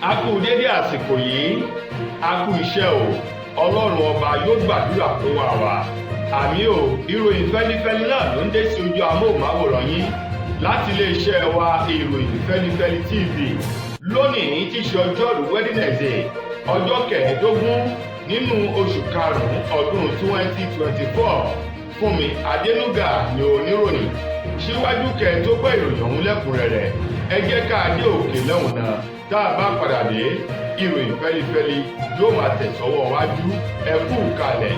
a kú dédé àsìkò yìí a kú iṣẹ́ o ọlọ́run ọba yóò gbàdúrà fún wa àmì o ìròyìn fẹ́lifẹ́li náà ló ń dé sí ojú amóhùnmáwòrán yín láti iléeṣẹ́ wa ìròyìn fẹ́lifẹ́li TV lónìí tí í ṣe ọjọ́rú Wednesday ọjọ́ kẹẹ̀ẹ́dógún nínú oṣù karùn-ún ọdún 2024 Fúnmi Adénúgà ni oníròyìn síwájú kẹ́ẹ̀ tó gbọ́ ìròyìn ọ̀hún lẹ́kùnrẹ́rẹ́ ẹ jẹ́ ká dé òkè lọ́hùn náà tá a bá padà dé ìròyìn fẹ́lifẹ́li yóò máa tẹ̀sọ́wọ́ wájú ẹ kú kalẹ̀.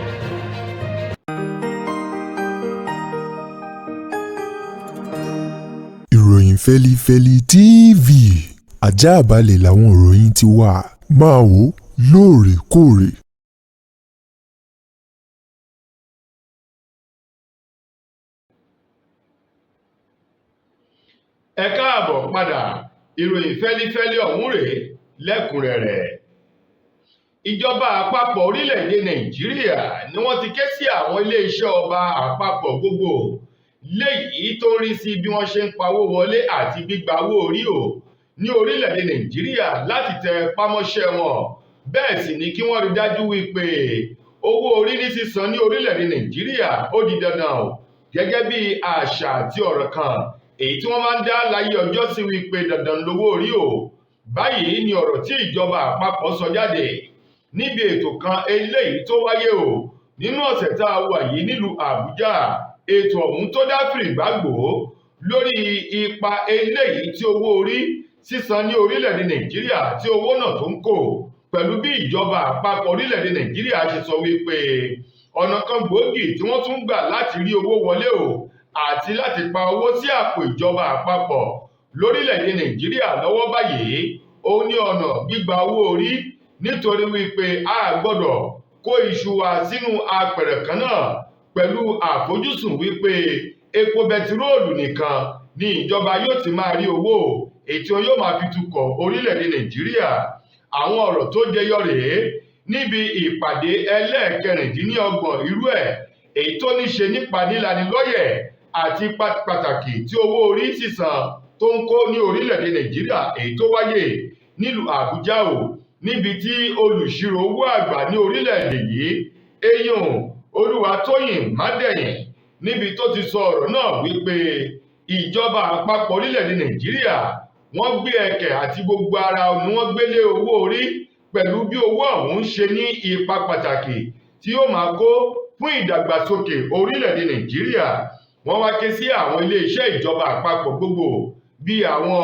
ìròyìn fẹ́lifẹ́li TV àjààbálẹ̀ làwọn ìròyìn ti wà máa wò lóòrèkóòrè. ẹ káàbọ̀ padà ìròyìn fẹ́lifẹ́li ọ̀hún rèé lẹ́kùnrẹ́rẹ́. ìjọba àpapọ̀ orílẹ̀-èdè Nàìjíríà ni wọ́n ti ké sí àwọn iléeṣẹ́ ọba àpapọ̀ gbogbo léyìí tó ń rí sí bí wọ́n ṣe ń pawó wọlé àti gbígba owó orí o ní orílẹ̀-èdè Nàìjíríà láti tẹ pámọ́ṣẹ́ wọn bẹ́ẹ̀ sì ni kí wọ́n rí dájú wípé owó orí ní sísan ní orílẹ̀-èdè Nàìjíríà ó di dandan o gẹ́gẹ́ bí àṣà àti ọ̀rọ̀ kan èyí tí wọ́n máa ń dá láyé ọjọ́ sí wípé dandan lówó orí o. Báyìí ni ọ̀rọ̀ tí ìjọba àpapọ̀ sọ jáde níbi ètò kan eléyìí tó wáyé o nínú ọ̀sẹ̀ tá a wà yìí nílùú Àbújá. Ètò ọ̀hún tó dá fìrìgbàgbò lórí ipa eléyìí tí owó orí sísan ní orílẹ̀-èdè Nàìjíríà tí owó náà tó ń kó pẹ̀lú bí ìjọba àpapọ̀ orílẹ̀-èdè Nàìjíríà ṣe sọ wípé ọ̀nà kan gbòógì tí wọ́n tún gbà láti rí owó wọlé o àti láti pa owó sí àpò ìjọba àpapọ̀ lórílẹ̀-èdè Nàìjíríà lọ́wọ́ báyìí ó ní ọ̀nà gbígba owó orí nítorí wípé a gbọ́dọ̀ kó iṣu wa sínú apẹ̀rẹ̀ kan náà pẹ̀lú àfojúsùn wípé epo bẹtiróòlù nìkan ni ìjọba yóò ti máa rí owó èyí tí wọn yóò máa fi tukọ̀ orílẹ̀-èdè Nàìjíríà. Àwọn ọ̀rọ̀ tó jẹyọ rèé níbi ìpàdé ẹlẹ́ẹ̀kẹrìndínlọ́gbọ̀n irú ẹ̀ èyí tó ní ṣe nípa nílanilọ́yẹ̀ àti pàtàkì tí owó orí sísan tó ń kó ní orílẹ̀-èdè Nàìjíríà èyí tó wáyé nílùú Àbújá o níbi tí olùṣirò owó àgbà ní orílẹ̀-èdè yìí Eyín Olúwatóyìn Mádẹ̀yìn níbi tó ti sọ ọ̀rọ̀ náà wípé ìjọba àpapọ̀ orílẹ̀-èdè Nàìjíríà wọ́n gbé ẹ̀kẹ́ àti gbogbo ara ni wọ́n gbélé owó orí pẹ̀lú bí owó ọ̀hún ṣe ní ipa pàtàkì tí yóò máa kó fún ìdàgbàsókè orílẹ̀-èdè Nàìjíríà. Wọ́n wá ké sí àwọn iléeṣẹ́ ìjọba àpapọ̀ gbogbo bíi àwọn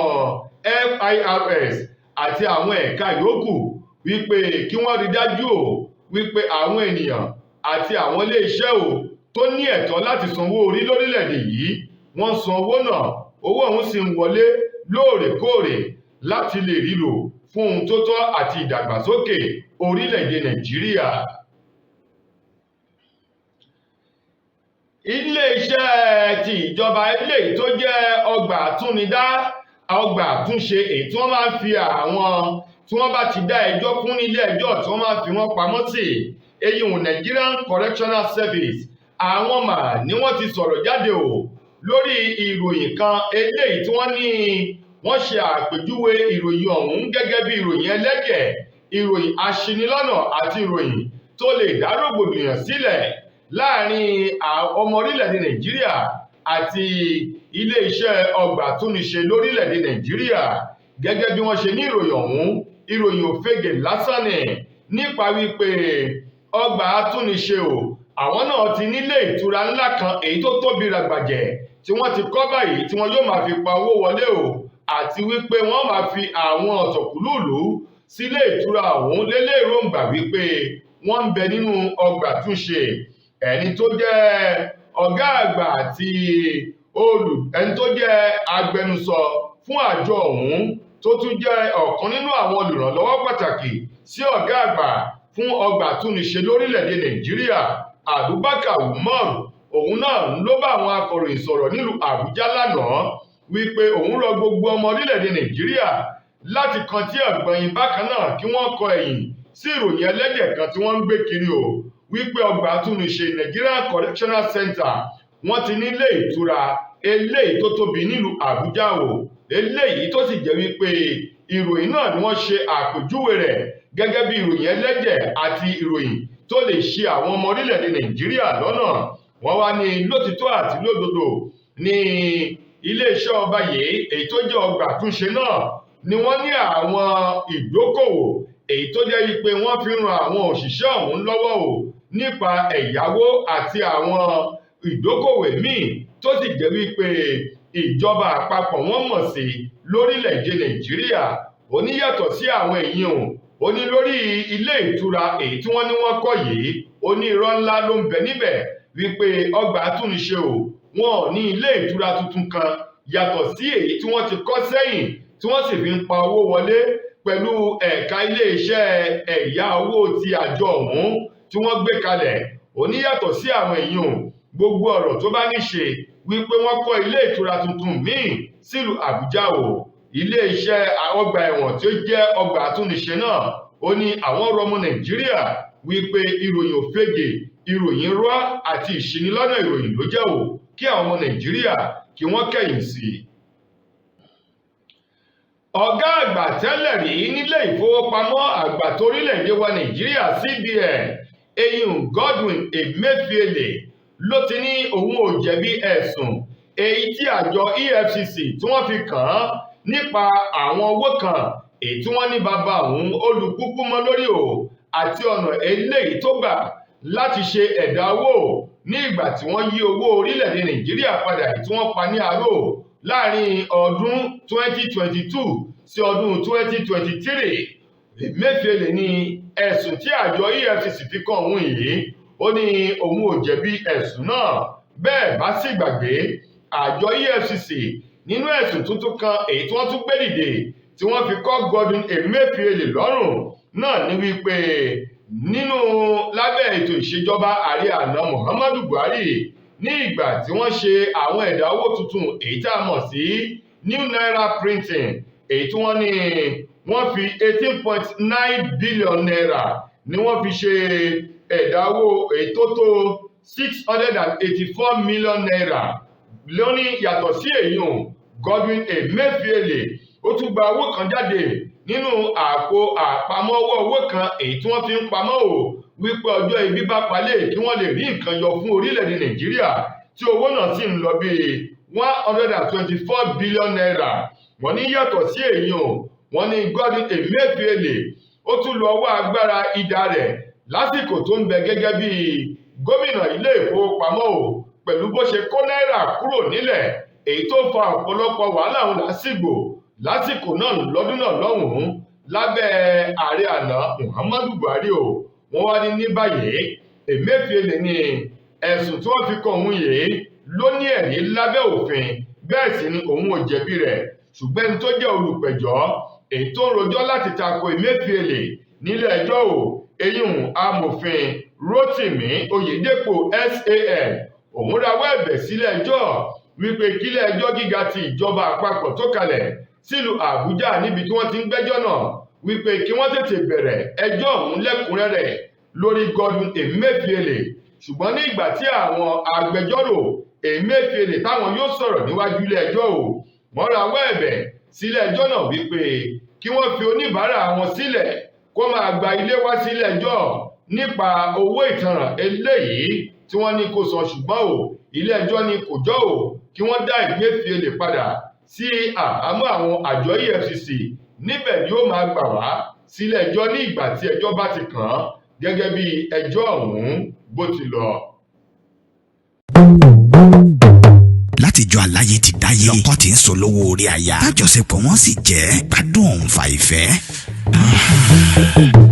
FIRS àti àwọn ẹ̀ka yòókù wípé kí wọ́n rí dájú o wípé àwọn ènìyàn àti àwọn iléeṣẹ́ o tó ní ẹ̀tọ́ láti sanwó orí lórílẹ̀-èdè yìí wọ́n san owó náà owó ọ̀hún sì ń wọlé lóòrèkóòrè láti lè rí lò fún ohun tó tọ́ àti ìdàgbàsókè orílẹ̀-èdè Nàìjíríà. Iléeṣẹ́ ti ìjọba eléyìí tó jẹ́ ọgbà àtúnidá ọgbà àtúnṣe èyí tí wọ́n máa ń fi àwọn tí wọ́n bá ti dá ẹjọ́ fún nílé ẹjọ́ tí wọ́n máa ń fi wọ́n pamọ́ sí èyí Nigerian Correctional Service àwọn mà ní wọ́n ti sọ̀rọ̀ jáde o lórí ìròyìn kan eléyìí tí wọ́n ní wọ́n ṣe àpèjúwe ìròyìn ọ̀hún gẹ́gẹ́ bí ìròyìn ẹlẹ́jẹ̀ ìròyìn aṣinilọ́nà àti ìròyìn tó lè dá rògbòdìyàn sílẹ̀ láàrin ọmọ orílẹ̀-èdè Nàìjíríà àti ilé-iṣẹ́ ọgbà àtúnṣe lórílẹ̀-èdè Nàìjíríà. Gẹ́gẹ́ bí wọ́n ṣe ní ìròyìn ọ̀hún ìròyìn òfegè lásán ni nípa wípé ọgbà àtúnṣe o àwọn náà ti nílé ìtura ńlá kan èyí tó tóbi ràgbàjẹ́ tí wọ́n ti kọ́ báyìí tí wọ́n yóò máa fi pa owó wọlé o àti wípé wọ́n máa fi àwọn ọ̀tọ̀kùlúùlú sílé ìtura ọ̀hún lélẹ́ròǹgbà wípé wọ́n ń bẹ nínú ọgbà àtúnṣe. Ẹni tó jẹ́ ọ̀gá àgbà àti ẹni tó jẹ́ agbẹnusọ fún àjọ ọ̀hún tó tún jẹ́ ọ̀kan nínú àwọn olùrànlọ́wọ́ pàtàkì sí ọ̀gá àgbà fún ọgbà àtúnṣe lórílẹ̀-èdè Nàìjíríà Abubakar Umar òun náà ló bá àwọn akọ̀ròyìn sọ̀rọ̀ nílùú Àbújá lánàá wípé òun rọ gbogbo ọmọ orílẹ̀-èdè Nàìjíríà láti kan tí ẹ̀gbọ́n bákan náà kí wọ́n kọ ẹ̀yìn sí ìròyìn ẹlẹ́jẹ̀ kan tí wọ́n ń gbé kiri o wípé ọgbà àtúnṣe Nigerian Correctional Center wọ́n ti nílé ìtura eléyìí tó tóbi nílùú Àbújá o eléyìí tó sì jẹ́ wípé ìròyìn náà ni wọ́n ṣe àpèjúwe rẹ̀ gẹ́gẹ́ bí ìròyìn ẹlẹ́jẹ̀ àti ìròyìn tó lè ṣe àwọn ọmọ orílẹ̀-èdè Nàìjíríà lọ́nà. Wọ́n wá ní lótìtọ́ àti lódodo ní iléeṣẹ́ ọba yìí èyí tó jẹ́ ọgbà àtúnṣe náà ni wọ́n ní àwọn ìdókòwò èyí tó jẹ́ wípé wọ́n fi ran àwọn òṣìṣẹ́ ọ̀hún lọ́wọ́ o nípa ẹ̀yáwó àti àwọn ìdókòwò míì tó sì jẹ́ wípé ìjọba àpapọ̀ wọ́n mọ̀ sí lórílẹ̀-èdè Nàìjíríà. Ó ní yàtọ̀ sí àwọn èèyàn ó ní lórí ilé ìtura èyí tí wọ́n ní wọ́n kọ́ yìí ó ní irọ́ ńlá ló ń bẹ níbẹ̀ wípé ọgbà àtúnṣe o wọn ò ní ilé ìtura tuntun kan yàtọ̀ sí èyí tí wọ́n ti kọ́ sẹ́yìn tí wọ́n sì fi ń pa owó wọlé pẹ̀lú ẹ̀ka iléeṣẹ́ ẹ̀yá owó ti àjọ ọ̀hún tí wọ́n gbé kalẹ̀. Ó ní yàtọ̀ sí àwọn èèyàn gbogbo ọ̀rọ̀ tó bá ní ṣe wípé wọ́n kọ́ ilé ìtura tuntun míì sílùú Àbújá o iléeṣẹ́ ọgbà ẹ̀wọ̀n tí ó jẹ́ ọgbà àtúnṣe náà ó ní àwọn ọ̀rọ̀ ọmọ Nàìjíríà wípé ìròyìn òfegè ìròyìn rọ́ àti ìṣinilọ́nà ìròyìn ló jẹ́ o kí àwọn ọmọ Nàìjíríà kí wọ́n kẹ̀yìn sí i. Ọ̀gá àgbà tẹ́lẹ̀ rí nílé ìfowópamọ́ àgbà torílẹ̀-èdè wa Nàìjíríà CBN eyín Godwin Emefiele ló ti ní òun ò jẹ̀bi ẹ̀sùn èyí tí àjọ EFCC tí wọ́n fi kàn án nípa àwọn owó kan èyí tí wọ́n ní bàbá òun olùkúkú mọ́ lórí o àti ọ̀nà eléyìí tó gbà láti ṣe ẹ̀dá owó ní ìgbà tí wọ́n yí owó orílẹ̀-èdè Nàìjíríà padà tí wọ́n pa ní àárò láàrin ọdún 2022 sí ọdún 2023. Emefiele ní ẹ̀sùn tí àjọ EFCC fi kàn òun yìí ó ní òun ò jẹ̀bi ẹ̀sùn náà. Bẹ́ẹ̀ bá sì gbàgbé àjọ EFCC nínú ẹ̀sùn tuntun kan èyí tí wọ́n tún gbé dìde tí wọ́n fi kọ́ Godwin Emefiele lọ́rùn náà ní wípé nínú lábẹ́ ètò ìṣèjọba ààrẹ àná Muhammadu Buhari ní ìgbà tí wọ́n ṣe àwọn ẹ̀dá owó tuntun èyí tá a mọ̀ sí new naira printing èyí tí wọ́n ní wọ́n fi 18.9 billion naira ni wọ́n fi ṣe ẹ̀dá owó èyí tó tó 684 million naira lónìí. Yàtọ̀ sí èyàn Godwin Emefiele ó tún gba owó kan jáde nínú àpò àpamọ́wọ́ owó kan èyí tí wọ́n fi ń pamọ́ o wípé ọjọ́ ibi bá palẹ̀ kí wọ́n lè rí nǹkan yọ fún orílẹ̀-èdè Nàìjíríà tí owó náà sì ń lọ bí 124 billion naira. Wọ́n ní yàtọ̀ sí èyàn wọ́n ní Godwin Emefiele ó tún lo ọwọ́ agbára idà rẹ̀ lásìkò tó ń bẹ gẹ́gẹ́ bí gómìnà ilé ìfowópamọ́ o pẹ̀lú bó ṣe kó náírà kúrò nílẹ̀ èyí tó fa ọ̀pọ̀lọpọ̀ wàhálà òun lásìkò náà lọ́dún náà lọ́hùn-ún lábẹ́ ààrẹ àná Muhammadu Buhari o. Wọ́n wá ní báyìí Emefiele ní ẹ̀sùn tí wọ́n fi kàn òun yìí ló ní ẹ̀rí lábẹ́ òfin bẹ́ẹ̀ sì ni òun ò jẹ̀bi rẹ̀ ṣùgbọ́n ẹni tó jẹ́ olùpẹ̀jọ́ èyí tó ń rojọ́ láti tako Emefiele nílé ẹjọ́ o eyín amòfin Rotimi Oyedepo SAN òun rawọ́ ẹ̀bẹ̀ sílé ẹjọ́ wípé kílé ẹjọ́ gíga ti ìjọba àpapọ̀ tó kalẹ̀ sílùú Àbújá níbi tí wọ́n ti ń gbẹ́jọ́ náà wípé kí wọ́n tètè bẹ̀rẹ̀ ẹjọ́ ọ̀hún lẹ́kùnrẹ́rẹ́ lórí Godwin Emefiele. Ṣùgbọ́n ní ìgbà tí àwọn agbẹjọ́rò Emefiele táwọn yóò sọ̀rọ̀ níwájú ilé ẹjọ́ o wọ́n rawọ́ ẹ̀bẹ̀ sílé ẹjọ́ náà wípé kí wọ́n fi oníbàárà wọn sílẹ̀ kó máa gba ilé wá sílé ẹjọ́ nípa owó ìtanràn eléyìí tí wọ́n ní kó san ṣùgbọ́n o ilé ẹjọ́ ní kò jọ́ o kí wọ́n dá Emefiele padà sí àhámọ́ àwọn àjọ EFCC níbẹ̀ ni ó máa gbà wá sílé ẹjọ́ ní ìgbà tí ẹjọ́ bá ti kàn án gẹ́gẹ́ bí ẹjọ́ ọ̀hún bó ti lọ. látijọ́ aláyé ti dáyé lọ́kọ́ tí ń sọ lówó orí aya tájọṣepọ̀ wọn sì jẹ́ gbádùn òǹfà ìfẹ́.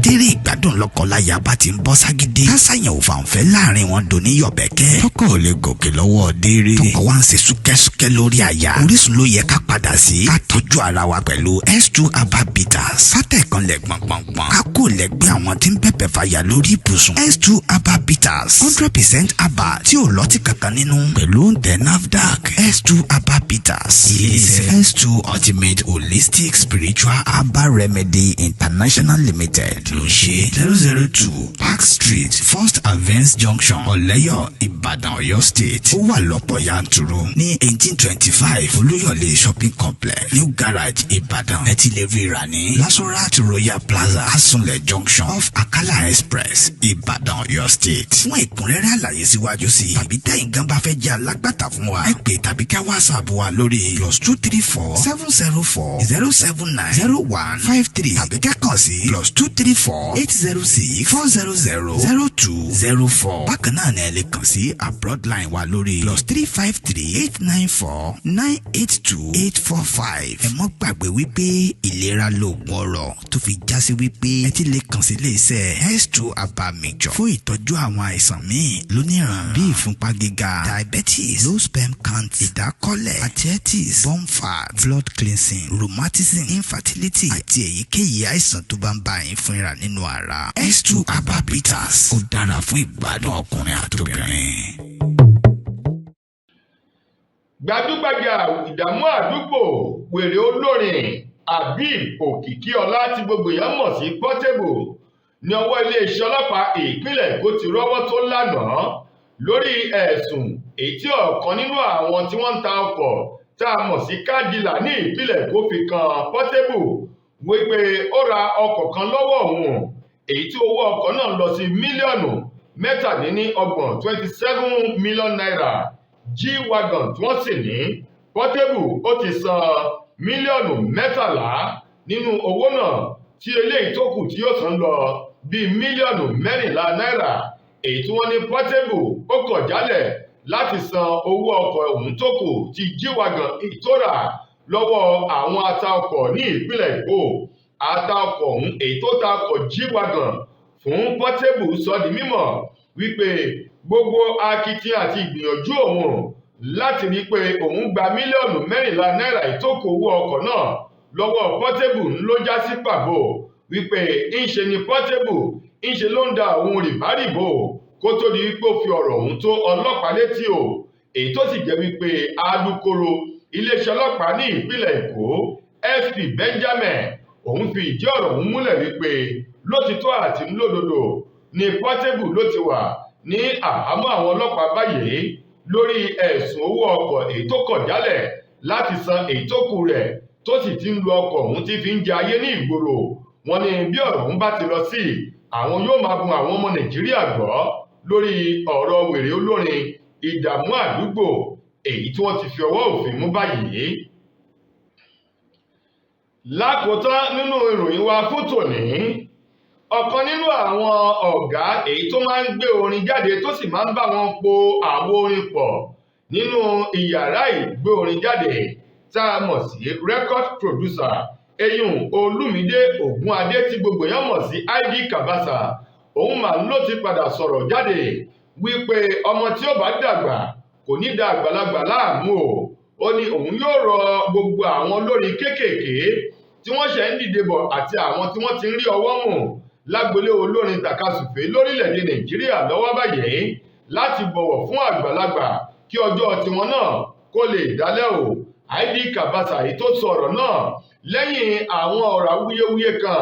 tẹ́rẹ̀ ìgbádùn lọ́kọláya bá ti ń bọ́ ságídé kásáyàn ò fàǹfẹ́ láàrin wọn dòní yọ̀bẹ̀kẹ́ tọkọ ò lè gòkè lọ́wọ́ déré tọkọ wa ń ṣe súkẹ́súkẹ́ lórí aya Orísun ló yẹ ká padà sí ká tọ́jú ara wa pẹ̀lú S2 Herbal Bitters sátẹ̀kanlẹ̀ gbọ̀ngbọ̀ngbọ̀n ká kó lẹ́gbẹ́ àwọn tí ń bẹ̀bẹ̀ fàyà lórí ibùsùn S2 Herbal Bitters 100% herbal tí ò lọ́tí kankan nínú pẹ̀lú ǹtẹ̀ NAFDAC S2 Herbal Bitters ilé-iṣẹ́ S2 Ultimate Holistic Spiritual Herbal Remedy International Limited ló ṣe 002 Park Street First Avance Junction Ọ̀lẹ́yọ̀ Ìbàdàn Ọ̀yọ́ State. Ó wà lọ́pọ̀ yanturu ní 1825 Olúyọ̀lé Shopping Complex New Garage Ìbàdàn. Ẹ ti lè rí rà ní Lasorat Royal Plaza Asunlẹ̀ Junction off Akala Express Ìbàdàn Ọ̀yọ́ State. Fún ẹ̀kúnrẹ́rẹ́ àlàyé síwájú sí tàbí tẹ̀yin gan bá fẹ́ jẹ́ alágbàtà fún wa, ẹ pè tàbí ká WhatsApp wa lórí +234 704 079 0153 tàbí ká kàn sí +234 806 400 0204. Bákan náà ni ẹ lè kàn sí abroad line wa lórí +353 894 982 845. Ẹ mọ́ gbàgbé wípé ìlera lóògùn ọrọ̀, tó fi já sí wípé ẹ ti lè kàn sí ilé-iṣẹ́ S2 Herbal Mixture fún ìtọ́jú àwọn àìsàn míì lóníran bíi ìfúnpá gíga, diabetes, low sperm count, ìdákọ́lẹ̀, arthritis, bone fat, blood cleansing, rheumatism, infertility àti èyíkéyìí àìsàn tó bá ń bá yín fúnra nínú ara. S2 Herbal Bitters ó dára fún ìgbádùn ọkùnrin àtobìnrin. Gbajúgbajà ìdààmú àdúgbò wèrè olórin Habib Òkìkíọlá tí gbogbo èèyàn mọ̀ sí Portable ní ọwọ́ iléeṣẹ́ ọlọ́pàá ìpínlẹ̀ Èkó ti rọ́wọ́ tó lánàá lórí ẹ̀sùn èyí tí ọ̀kan nínú àwọn tí wọ́n ń ta ọkọ̀ tá a mọ̀ sí car dealer ní ìpínlẹ̀ Èkó fi kan Portable wípé ó ra ọkọ̀ kan lọ́wọ́ òun èyí tí owó ọkọ̀ náà lọ sí mílíọ̀nù mẹ́tàdínlọ́gbọ̀n 27 million naira G-Wagon tí wọ́n sì ní Portable ó ti san mílíọ̀nù 13 nínú owó náà tí eléyìí tó kù tí yóò san lọ bíi mílíọ̀nù 14 náírà èyí tí wọ́n ní Portable ó kọ̀ jálẹ̀ láti san owó ọkọ̀ ọ̀hún tó kù ti G-Wagon ìtòrà lọ́wọ́ àwọn ata-ọkọ̀ ní ìpínlẹ̀ Èkó. Ata-ọkọ̀ ọ̀hún èyí tó ta ọkọ̀ G-Wagon fún Portable sọ di mímọ̀ wípé gbogbo akitiyan àti ìgbìyànjú òun láti rí pé òun gba mílíọ̀nù 14 náírà ìtókù owó ọkọ̀ náà lọ́wọ́ Portable ló já sí pàbó wípé ńṣe ni Portable ńṣe ló ń da òun rìbárìbò kó tó di wípé ó fi ọ̀rọ̀ ọ̀hún tó ọlọ́pàá létí o, èyí tó sì jẹ́ wípé alukoro iléeṣẹ́ ọlọ́pàá ní ìpínlẹ̀ Èkó SP Benjamin òun fi ìdí ọ̀rọ̀ ọ̀hún múlẹ̀ wípé lótìtọ́ àti lódodo ni Portable ló ti wà ní àhámọ́ àwọn ọlọ́pàá báyìí lórí ẹ̀sùn owó ọkọ̀ èyí tó kọ̀ jálẹ̀ láti san èyí tó kù rẹ̀ tó sì ti ń lo ọkọ̀ ọ̀hún tí fi ń jẹ ayé ní ìgboro. Wọ́n ní bí ọ̀rọ̀ ọ̀hún bá ti lọ sí àwọn yóò máa bun àwọn ọmọ Nàìjíríà gbọ́ lórí ọ̀rọ̀ wèrè olórin ìdààmú àdúgbò èyí tí wọ́n ti fi ọwọ́ òfin mú báyìí. Lákòótán nínú ìròyìn wa fún tòní, ọ̀kan nínú àwọn ọ̀gá èyí tó máa ń gbé orin jáde tó sì máa ń bá wọn po àwo orin pọ̀ nínú ìyàrá ìgbé orin jáde tá a mọ̀ sí record producer eyín Olúmídé Ògúnadé tí gbogbo èèyàn mọ̀ sí ID Kabasa, òun mà ló ti padà sọ̀rọ̀ jáde wípé ọmọ tí ó bá dàgbà kò ní da àgbàlagbà láàmú o. Ó ní òun yóò rọ gbogbo àwọn olórin kéékèèké tí wọ́n ṣẹ̀ ń dìde bọ̀ àti àwọn tí wọ́n ti ń rí ọwọ́ mú lágbolé olórin tàkasùfé lórílẹ̀‐èdè Nàìjíríà lọ́wọ́ báyìí láti bọ̀wọ̀ fún àgbàlagbà kí ọjọ́ tiwọn náà kó lè dálẹ̀ o. ID Kabasa èyí tó sọ̀rọ̀ náà lẹ́yìn àwọn ọ̀rọ̀ awuyewuye kan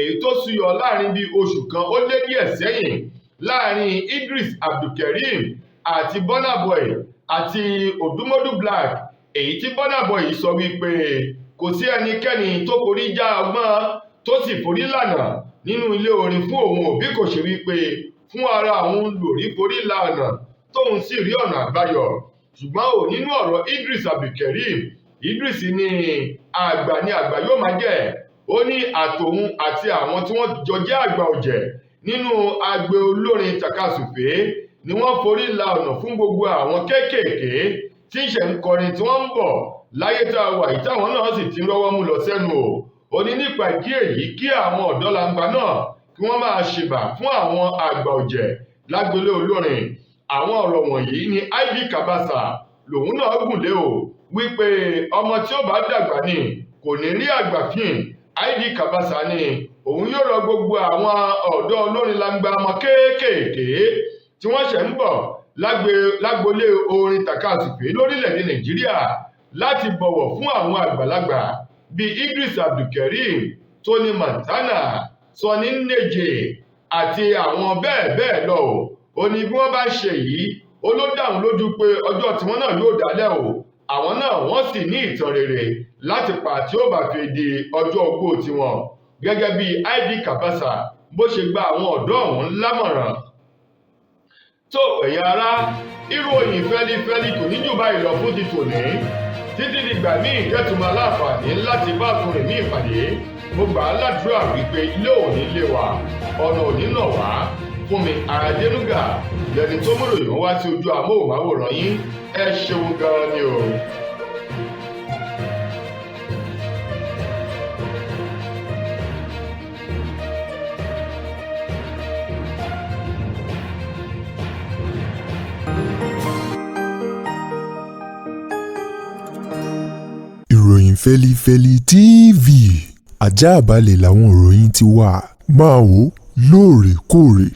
èyí tó súyọ láàrin bíi oṣù kan ó lé díẹ̀ sẹ́yìn láàrin Idris Abdulkareem àti Burna Boy àti Odumodu Black, èyí tí Burna Boy sọ wípé kò sí ẹnikẹ́ni tó forí já ọgbọ́n tó sì forí lànà nínú ilé orin fún òun òbí kò ṣe wípé fún ara òun lórí forí lànà tóun sì rí ọ̀nà àbáyọ. Ṣùgbọ́n ò nínú ọ̀rọ̀ Idris Abdulkareem, Idris ní àgbà ni àgbà yóò máa jẹ́. Ó ní àtòun àti àwọn tí wọ́n jọ jẹ́ àgbà ọ̀jẹ̀ nínú agbe olórin tàkasùfé ni wọ́n forí la ọ̀nà fún gbogbo àwọn kéékèèké tí ń ṣe ń kọrin tí wọ́n ń bọ̀ láyé tá a wà yìí táwọn náà sì ti rọ́wọ́ mú lọ sẹ́nu o. Ó ní nípa ìdí èyí kí àwọn ọ̀dọ́langba náà kí wọ́n máa ṣèbà fún àwọn àgbà ọ̀jẹ̀ lágbolé olórin. Àwọn ọ̀rọ̀ wọ̀nyí ni ID Kabasa lòun náà gùn lé o wípé ọmọ tí ó bá dàgbà ni kò ní rí àgbà fín. ID Kabasa ni òun yóò rọ gbogbo àwọn ọ̀dọ́ olórin langba ọmọ kéékèèké tí wọ́n ṣẹ̀ ń bọ̀ lágbolé orin tàkasùfé lórílẹ̀‐èdè Nàìjíríà láti bọ̀wọ̀ fún àwọn àgbàlagbà bíi Idris Abdulkareem Tony Montana, Sunny Nneje àti àwọn bẹ́ẹ̀ bẹ́ẹ̀ lọ ó ní bí wọ́n bá ṣe yìí ó ló dáhùn lójú pé ọjọ́ tiwọn náà yóò dálẹ̀ àwọn náà wọ́n sì ní ìtàn rere láti pa tí ó bá fi di ọjọ́ ogbó tiwọn gẹ́gẹ́ bí IB Kabasa bó ṣe gba àwọn ọ̀dọ́ ọ̀hún lámọ̀ràn. tó ẹ̀yin ará ìròyìn fẹ́lifẹ́li kò ní jù báyìí lọ fún ti tòní títí dìgbà míì kẹ́tùmọ̀ aláǹfààní láti bá ọkùnrin ní ìpàdé mo gbà á ládùúrà wípé ilé òní lé wa ọ̀nà òní nà wá Fúnmi Adénúgà lẹni tó múròyìn wá sí ojú amóhùnmáwòrán yín ẹ ṣeun gan ni o. ìròyìn fẹ́lifẹ́li TV àjààbálẹ̀ làwọn ìròyìn ti wà máa wò lóòrèkóòrè.